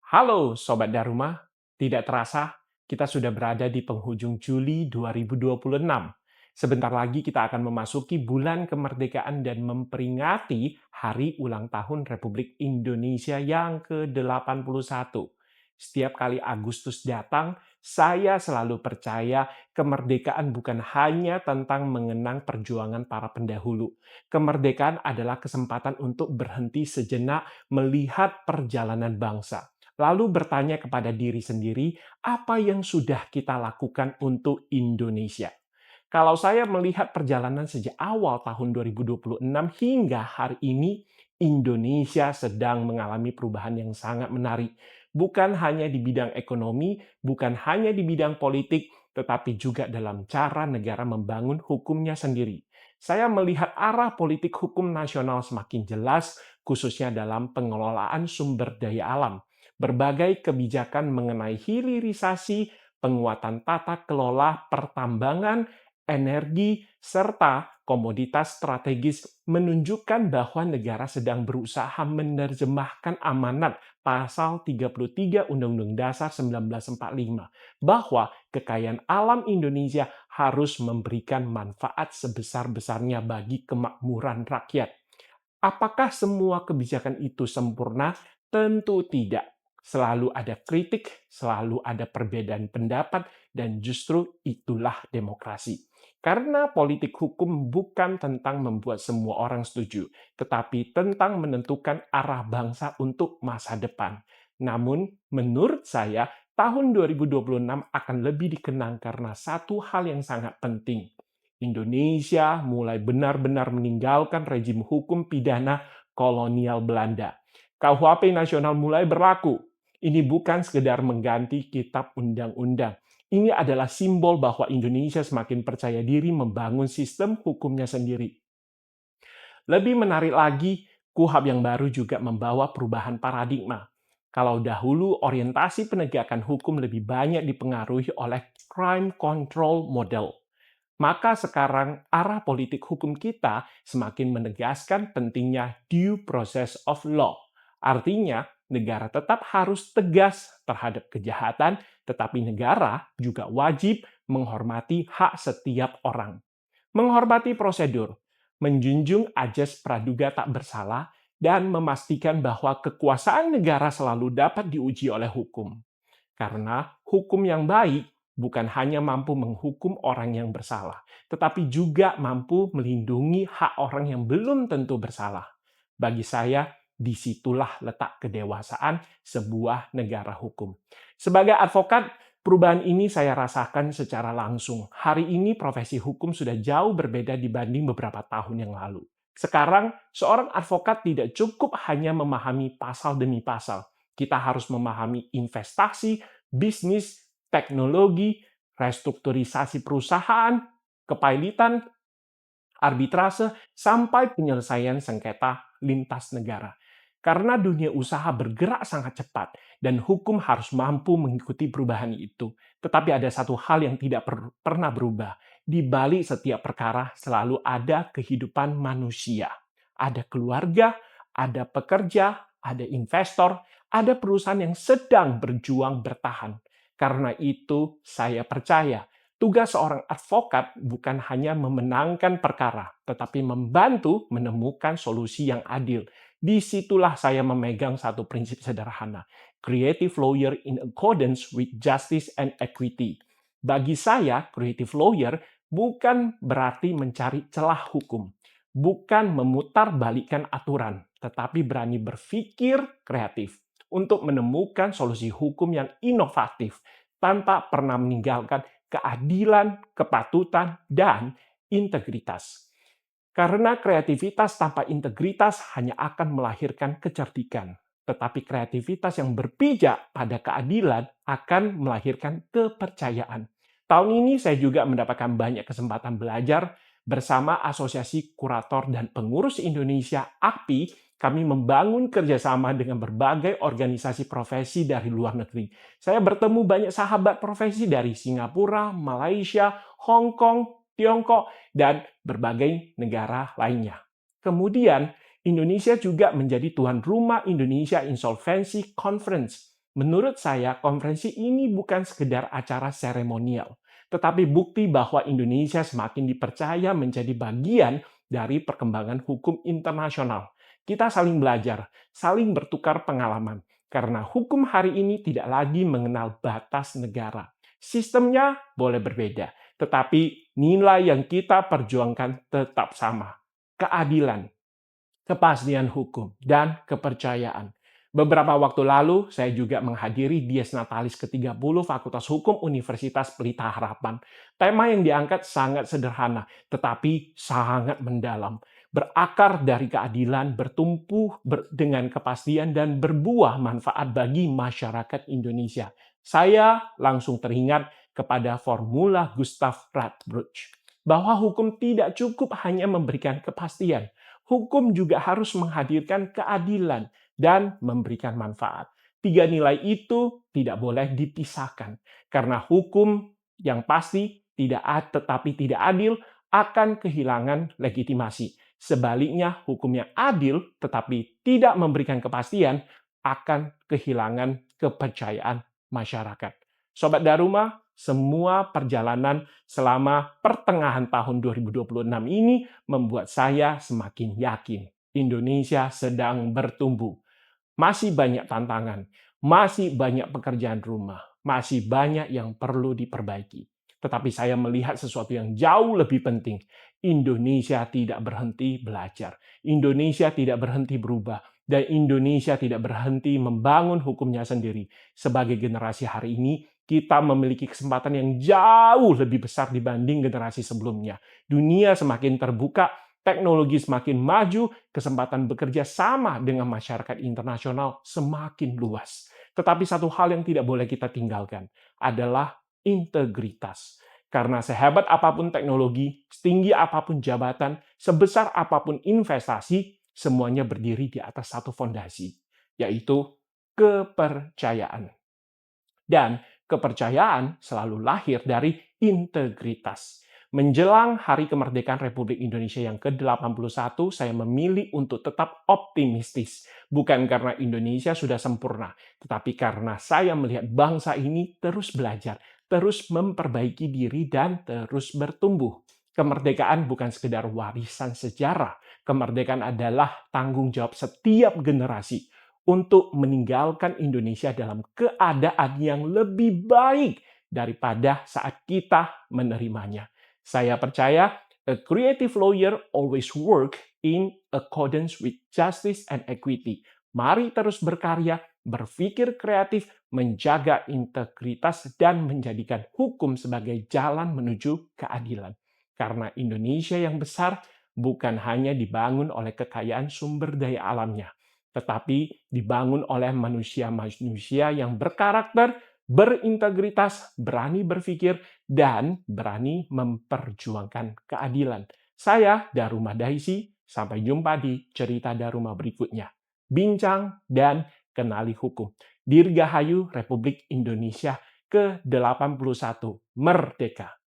Halo Sobat Daruma, tidak terasa kita sudah berada di penghujung Juli 2026. Sebentar lagi kita akan memasuki bulan kemerdekaan dan memperingati hari ulang tahun Republik Indonesia yang ke-81. Setiap kali Agustus datang, saya selalu percaya kemerdekaan bukan hanya tentang mengenang perjuangan para pendahulu. Kemerdekaan adalah kesempatan untuk berhenti sejenak melihat perjalanan bangsa, lalu bertanya kepada diri sendiri, apa yang sudah kita lakukan untuk Indonesia? Kalau saya melihat perjalanan sejak awal tahun 2026 hingga hari ini, Indonesia sedang mengalami perubahan yang sangat menarik. Bukan hanya di bidang ekonomi, bukan hanya di bidang politik, tetapi juga dalam cara negara membangun hukumnya sendiri. Saya melihat arah politik hukum nasional semakin jelas, khususnya dalam pengelolaan sumber daya alam. Berbagai kebijakan mengenai hilirisasi, penguatan tata kelola pertambangan, energi, serta komoditas strategis menunjukkan bahwa negara sedang berusaha menerjemahkan amanat pasal 33 Undang-Undang Dasar 1945 bahwa kekayaan alam Indonesia harus memberikan manfaat sebesar-besarnya bagi kemakmuran rakyat. Apakah semua kebijakan itu sempurna? Tentu tidak. Selalu ada kritik, selalu ada perbedaan pendapat, dan justru itulah demokrasi. Karena politik hukum bukan tentang membuat semua orang setuju, tetapi tentang menentukan arah bangsa untuk masa depan. Namun, menurut saya, tahun 2026 akan lebih dikenang karena satu hal yang sangat penting. Indonesia mulai benar-benar meninggalkan rezim hukum pidana kolonial Belanda. KUHP nasional mulai berlaku. Ini bukan sekedar mengganti kitab undang-undang. Ini adalah simbol bahwa Indonesia semakin percaya diri membangun sistem hukumnya sendiri. Lebih menarik lagi, KUHP yang baru juga membawa perubahan paradigma. Kalau dahulu orientasi penegakan hukum lebih banyak dipengaruhi oleh crime control model, maka sekarang arah politik hukum kita semakin menegaskan pentingnya due process of law. Artinya, negara tetap harus tegas terhadap kejahatan, tetapi negara juga wajib menghormati hak setiap orang. Menghormati prosedur, menjunjung ajas praduga tak bersalah, dan memastikan bahwa kekuasaan negara selalu dapat diuji oleh hukum. Karena hukum yang baik bukan hanya mampu menghukum orang yang bersalah, tetapi juga mampu melindungi hak orang yang belum tentu bersalah. Bagi saya, disitulah letak kedewasaan sebuah negara hukum. Sebagai advokat, perubahan ini saya rasakan secara langsung. Hari ini profesi hukum sudah jauh berbeda dibanding beberapa tahun yang lalu. Sekarang, seorang advokat tidak cukup hanya memahami pasal demi pasal. Kita harus memahami investasi, bisnis, teknologi, restrukturisasi perusahaan, kepailitan, arbitrase, sampai penyelesaian sengketa lintas negara. Karena dunia usaha bergerak sangat cepat dan hukum harus mampu mengikuti perubahan itu. Tetapi ada satu hal yang tidak pernah berubah. Di balik setiap perkara selalu ada kehidupan manusia. Ada keluarga, ada pekerja, ada investor, ada perusahaan yang sedang berjuang bertahan. Karena itu saya percaya tugas seorang advokat bukan hanya memenangkan perkara, tetapi membantu menemukan solusi yang adil. Disitulah saya memegang satu prinsip sederhana, creative lawyer in accordance with justice and equity. Bagi saya, creative lawyer bukan berarti mencari celah hukum, bukan memutarbalikkan aturan, tetapi berani berpikir kreatif untuk menemukan solusi hukum yang inovatif tanpa pernah meninggalkan keadilan, kepatutan, dan integritas. Karena kreativitas tanpa integritas hanya akan melahirkan kecerdikan, tetapi kreativitas yang berpijak pada keadilan akan melahirkan kepercayaan. Tahun ini saya juga mendapatkan banyak kesempatan belajar bersama Asosiasi Kurator dan Pengurus Indonesia (AKPI). Kami membangun kerjasama dengan berbagai organisasi profesi dari luar negeri. Saya bertemu banyak sahabat profesi dari Singapura, Malaysia, Hong Kong, Tiongkok, dan berbagai negara lainnya. Kemudian, Indonesia juga menjadi tuan rumah Indonesia Insolvency Conference. Menurut saya, konferensi ini bukan sekedar acara seremonial, tetapi bukti bahwa Indonesia semakin dipercaya menjadi bagian dari perkembangan hukum internasional. Kita saling belajar, saling bertukar pengalaman, karena hukum hari ini tidak lagi mengenal batas negara. Sistemnya boleh berbeda, tetapi nilai yang kita perjuangkan tetap sama: keadilan, kepastian hukum, dan kepercayaan. Beberapa waktu lalu, saya juga menghadiri Dies Natalis ke-30 Fakultas Hukum Universitas Pelita Harapan. Tema yang diangkat sangat sederhana, tetapi sangat mendalam. Berakar dari keadilan, bertumbuh dengan kepastian, dan berbuah manfaat bagi masyarakat Indonesia. Saya langsung teringat kepada formula Gustav Radbruch, bahwa hukum tidak cukup hanya memberikan kepastian. Hukum juga harus menghadirkan keadilan dan memberikan manfaat. Tiga nilai itu tidak boleh dipisahkan, karena hukum yang pasti tetapi tidak adil akan kehilangan legitimasi. Sebaliknya, hukum yang adil tetapi tidak memberikan kepastian akan kehilangan kepercayaan masyarakat. Sobat Daruma, semua perjalanan selama pertengahan tahun 2026 ini membuat saya semakin yakin Indonesia sedang bertumbuh. Masih banyak tantangan, masih banyak pekerjaan rumah, masih banyak yang perlu diperbaiki. Tetapi saya melihat sesuatu yang jauh lebih penting. Indonesia tidak berhenti belajar. Indonesia tidak berhenti berubah. Dan Indonesia tidak berhenti membangun hukumnya sendiri. Sebagai generasi hari ini, kita memiliki kesempatan yang jauh lebih besar dibanding generasi sebelumnya. Dunia semakin terbuka, teknologi semakin maju, kesempatan bekerja sama dengan masyarakat internasional semakin luas. Tetapi satu hal yang tidak boleh kita tinggalkan adalah integritas. Karena sehebat apapun teknologi, setinggi apapun jabatan, sebesar apapun investasi, semuanya berdiri di atas satu fondasi, yaitu kepercayaan. Dan kepercayaan selalu lahir dari integritas. Menjelang Hari Kemerdekaan Republik Indonesia yang ke-81, saya memilih untuk tetap optimistis. Bukan karena Indonesia sudah sempurna, tetapi karena saya melihat bangsa ini terus belajar, terus memperbaiki diri, dan terus bertumbuh. Kemerdekaan bukan sekedar warisan sejarah. Kemerdekaan adalah tanggung jawab setiap generasi untuk meninggalkan Indonesia dalam keadaan yang lebih baik daripada saat kita menerimanya. Saya percaya a creative lawyer always work in accordance with justice and equity. Mari terus berkarya, berpikir kreatif, menjaga integritas, dan menjadikan hukum sebagai jalan menuju keadilan. Karena Indonesia yang besar bukan hanya dibangun oleh kekayaan sumber daya alamnya, tetapi dibangun oleh manusia-manusia yang berkarakter, berintegritas, berani berpikir, dan berani memperjuangkan keadilan. Saya Daruma Daisy, sampai jumpa di cerita Daruma berikutnya. Bincang dan kenali hukum. Dirgahayu Republik Indonesia ke-81 Merdeka!